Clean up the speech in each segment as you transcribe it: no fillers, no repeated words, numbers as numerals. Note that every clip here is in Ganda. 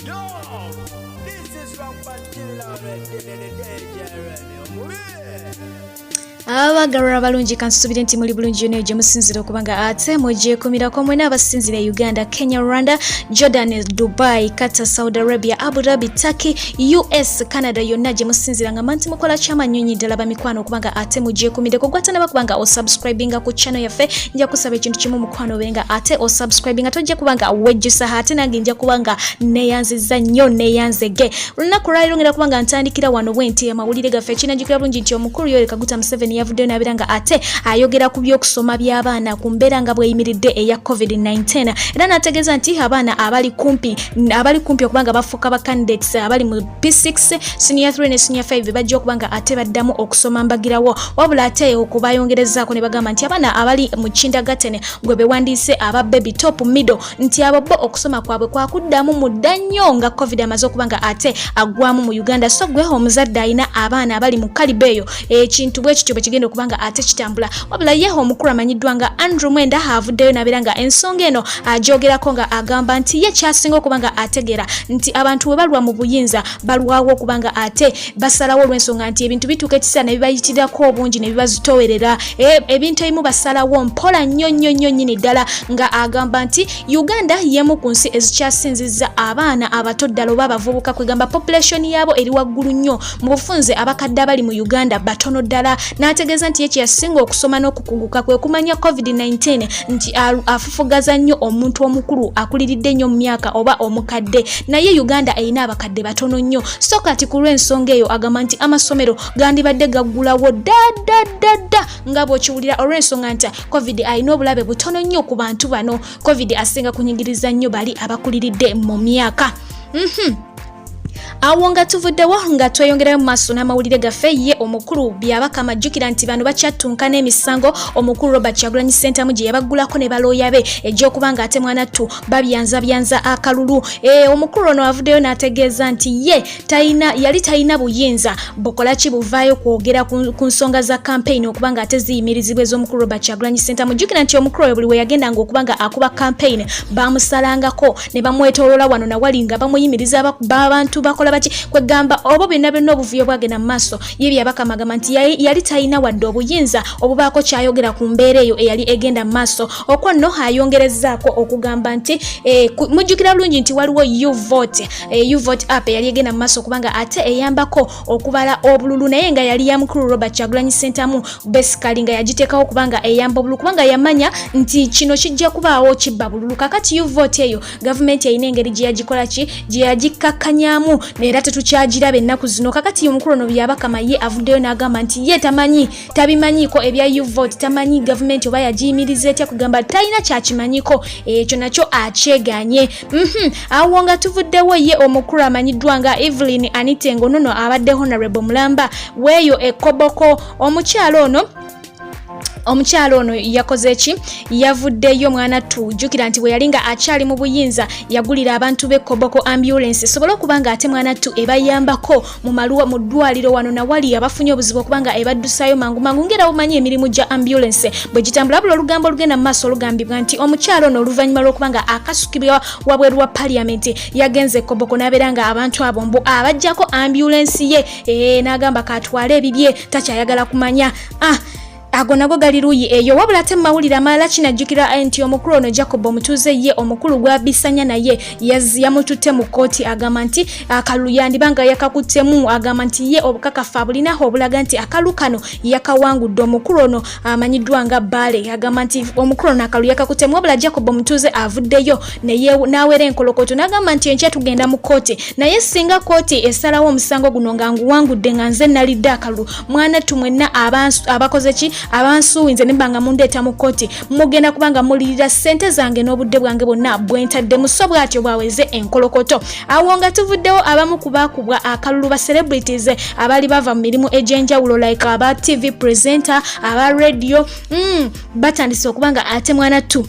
Yo, this is Rampant Killer abagarura balungi kansubire nti muli bulungi yone gye musinzira okubanga ate mugyekumira mwena abasinzira Uganda, Kenya, Rwanda, Jordan, Dubai, Qatar, Saudi Arabia, Abu Dhabi, Turkey, US, Canada yonna gye musinzira nga manti mukola kyamanyonyi ddala bamikwano okubanga ate mugyekumire kugwatana bakubanga osubscribinga ku channel yaffe. Nja kusaba ekintu kimu mukwano benga ate osubscribinga tojja kubanga wejjusa ate nange nja kubanga neyanziza nnyo neyanzege lunaku lwaliro ngera kubanga ntandikira wano bwenti amawulire gaffe kinajjukira bulungi nti omukulu Yoweri Kaguta Museveni yavuddeyo n'abiranga ate ayogera ku by'okusoma by'abaana ku mbeera nga bweyimiridde eya COVID-19 era n'ategeeza nti abaana abali kumpi okubanga bafuuka ba candidates abali mu P6, Senior 3 ne Senior 5 bajja okubanga ate baddamu okusoma mbagirawo wabula ate okubayongerezaako ne bagamba nti abaana abali mu kindergarten gwe bewandiise aba baby top middle nti abo bo okusoma kwabwe kwakuddamu mudda nnyo nga COVID amaze okubanga ate agwamu mu Uganda. So gwe omuzadde alina abaana abali mu kalibe eyo ekintu bwe kityo kigenda okubanga ate kitambula wabula ye omukulu amanyiddwa nga Andrew Mwenda avuddeyo n'abeera nga ensonga eno agyogerako nga agamba nti ye kyasinga okubanga ategera nti abantu we balwa mu buyinza balwawo okubanga ate basalawo olw'ensonga nti ebintu bituuka ekiseera ne bibayitirako obungi ne bibazitowerera ebintu ebimu basalawo mpola nnyo nnyini ddala nga agamba nti Uganda yemu ku nsi ezikyasinzizza abaana abato ddala oba abavubuka kwegamba population yaabo eri waggulu nnyo mu bufunze abakadde abali mu Uganda batono ddala n'ategeeza nti ye kyasinga okusoma n'okukunguka kwe kumanya COVID-19 nti afufugaza nnyo omuntu omukulu akuliridde nnyo mu myaka oba omukadde naye Uganda erina abakadde batono nnyo so kati ku lw'ensonga eyo agamba nti amasomero gandibadde gaggulawo dda nga bw'okiwulira olw'ensonga nti COVID alina obulabe butono nnyo ku bantu bano. COVID asinga kunyigiriza nnyo bali abakuliridde mu myaka. Awo nga tuvuddewo nga tweyongerayo mu maaso n'amawulire gaffe ye omukulu byabaka amajjukira nti bano bakyattunka n'emisango omukulu Robert Kyagulanyi Ssentamu gye yabaggulako ne balooya be egy'okubanga ate mwanattu babyanza akalulu. Omukulu ono avuddeyo n'ategeeza nti ye yali talina buyinza bukola ki buvaayo kwogera ku nsonga za campaign okubanga ate ziyimirizibwa ez'omukulu Robert Kyagulanyi Ssentamu. Jjukira nti omukulu oyo buli we yagendanga okubanga akuba campaign bamusalangako ne bamwetooloola wano nawali nga bamuyimiriza b'abantu bakola baki kwegamba obo byonna obuvuyo bwagenda mu maaso ye byabaka amagamba nti yali talina wadde obuyinza obubaako kyayogera ku mbeera eyo eyali egenda mu maaso. Okwo nno ayongerezaako okugamba nti mujjukira bulungi nti waliwo U-Vote app eyali egenda mu maaso okubanga ate eyambako okubala obululu naye nga yali ya mukulu Robert Kyagulanyi Ssentamu basically nga yagiteekawo kubanga eyamba obululu kubanga yamanya nti kino kijja kubaawo kibba bululu. Kakati U-Vote eyo gavumenti erina engeri gye yagikola ki gye yagikkakkanyaamu era tetukyagiraba ennaku zino. Kakati omukulu ono byabakama ye avuddeyo n'agamba nti ye tabimanyiiko ebya U-Vote, tamanyi gavumenti oba yagiyimiriza etya kugamba talina kyakimanyiko ekyo nakyo akyeganye. Awo nga tuvuddewo ye omukulu amanyiddwa nga Evelyn Anitengo nono abadde Honorable Mulamba weeyo ekoboko. Omukyalo ono yakoze ki yavuddeyo mwana tujjukira nti bwe yali nga akyali mu buyinza yagulira abantu be Koboko ambulance sobola okubanga ate mwana tu ebayambako mu ddwaliro wano nawali abafunye obuzibu okubanga ebaddusayo mangu ngera bumanyi emirimu gya ambulance bwe gitambula bula olugambo olugenda mu maaso olugambibwa nti omukyalo ono oluvannyuma lw'okubanga akasukibwa wabweru wa parliament yagenze Koboko n'abeera nga abantu abo mbu abajjako ambulance ye n'agamba katwale ebibye takyayagala kumanya ago nago gali luyi eyo wabula ate mawulire amalala kinajjukira nti omukulu ono Jacob Omutuuze ye omukulu gwabisanya naye yamututte mu kooti agamba nti akalu yandibanga yakakuttemu agamba nti ye obukakafu abulinaho obulaga nti akalu kano yakawangudde. Omukulu ono amanyiddwa nga Bale agamba nti omukulu ono akalu yakakuttemu wabula Jacob Omutuuze avuddeyo n'aweera enkolokoto n'agamba nti enkya tugenda mu kooti naye singa kooti esalawo omusango guno nga nguwangudde nga nze nalidde akalu mwana tumwenna abakoze ki abansuwinze nembanga mundeeta mu kooti mugenda kubanga mulirira ssente zange n'obudde bwange bwonna bwentadde muso bwatyo bwaweze enkolokoto. Awo nga tuvuddewo abamu kubakubwa akalulu ba celebrities abali bava mu mirimu egy'enjawulo like aba TV presenter aba radio batandise okubanga ate mwana tu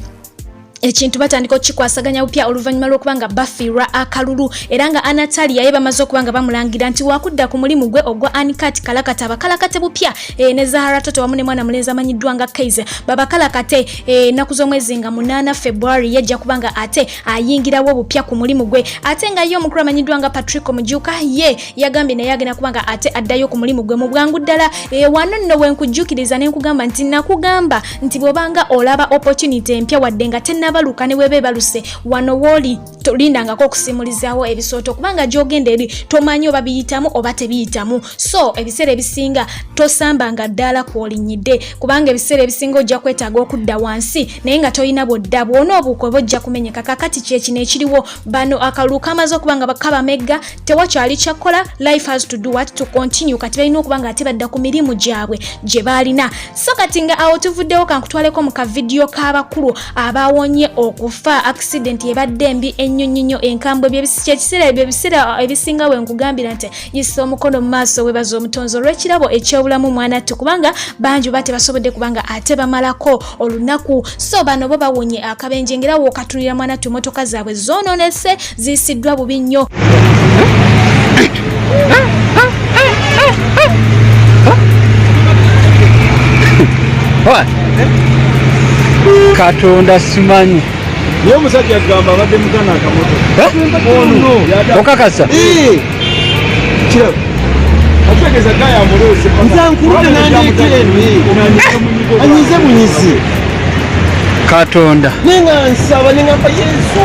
ekintu batandika okikwasaganya bupya oluvannyuma lw'okubanga bafiirwa akalulu era nga Anatalia ye bamaze okubanga bamulangira nti wakudda ku mulimu gwe ogwa Anikat Kalakate abakalakate bupya ne Zahara Toto wamu ne mwana mulenzi amanyiddwa nga Kaize babakalakate ennaku z'omwezi nga 8 February yajja kubanga ate ayingirawo bupya ku mulimu gwe ate nga ye omukulu amanyiddwa nga Patrick Mujuka ye yagambye naye agenda kubanga ate addayo ku mulimu gwe mu bwangu ddala wano nno wenkujjukiriza ne nkugamba nti nakugamba nti bw'obanga olaba opportunity empya wadde nga tennabaluka ne webe baluse wano woli tolindangako okusimulizaawo ebisooto kubanga gyogenda eri tomanyi oba biyitamu oba tebiyitamu so ebiseera ebisinga tosambanga ddala kwolinyidde kubanga ebiseera ebisinga ojja kwetaaga okudda wansi naye nga toyina bwodda bwona obuuko oba ojja kumenyeka kakati kyekino ekiriwo bano akalulu kamaze okubanga bakabamegga tewakyali kyakola life has to do what to continue kati balina okubanga ate badda ku mirimu gyabwe gye baalina so kati nga awo tuvuddewo kankutwaleko mu kavidiyo k'abakulu abawonye okufa accident yebadde embi ennyonnyonyo enkambwe kyekiseera ebyo ebiseera ebisinga wenkugambira nti yisa omukono mu maaso webaza omutonzi olw'ekirabo ekyobulamu mwanattu kubanga bangi oba tebasobodde kubanga ate bamalako olunaku so bano bo bawonye akabenje ngera wookatulira mwanattu emmotoka zaabwe zoononese ziyisiddwa bubi nnyo Katonda simanyi niye omusajja agamba abadde mugana akamoto okakasa kirabo ategeza gaya mulose nzankurude anyize bunyizi Katonda nenga nsaba nengamba Yesu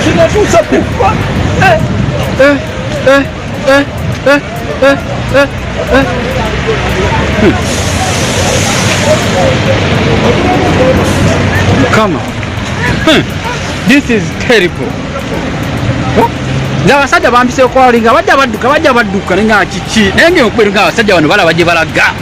kinatuusa kufa Come on. This is terrible. Abasajja bambise okwalinga bajja badduka nenga kiki nenge okweru nga abasajja bano balaba gye balaga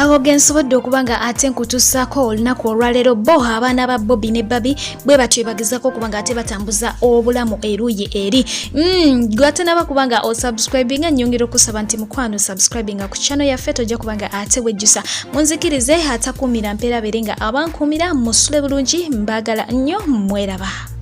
awo gensobodde okubanga ate nkutusaako olunaku olwaleero bo abaana ba Bobby ne Baby bwe batyo bagezako okubanga ate batambuza obulamu eruyi eri gwatanaba kubanga osubscribinga nnyongera okusaba nti mukwano subscribinga ku channel yaffe tojja kubanga ate wejjusa munzikirize atakumira mpeera bere nga abankumira musule bulungi mbagala nnyo mweraba.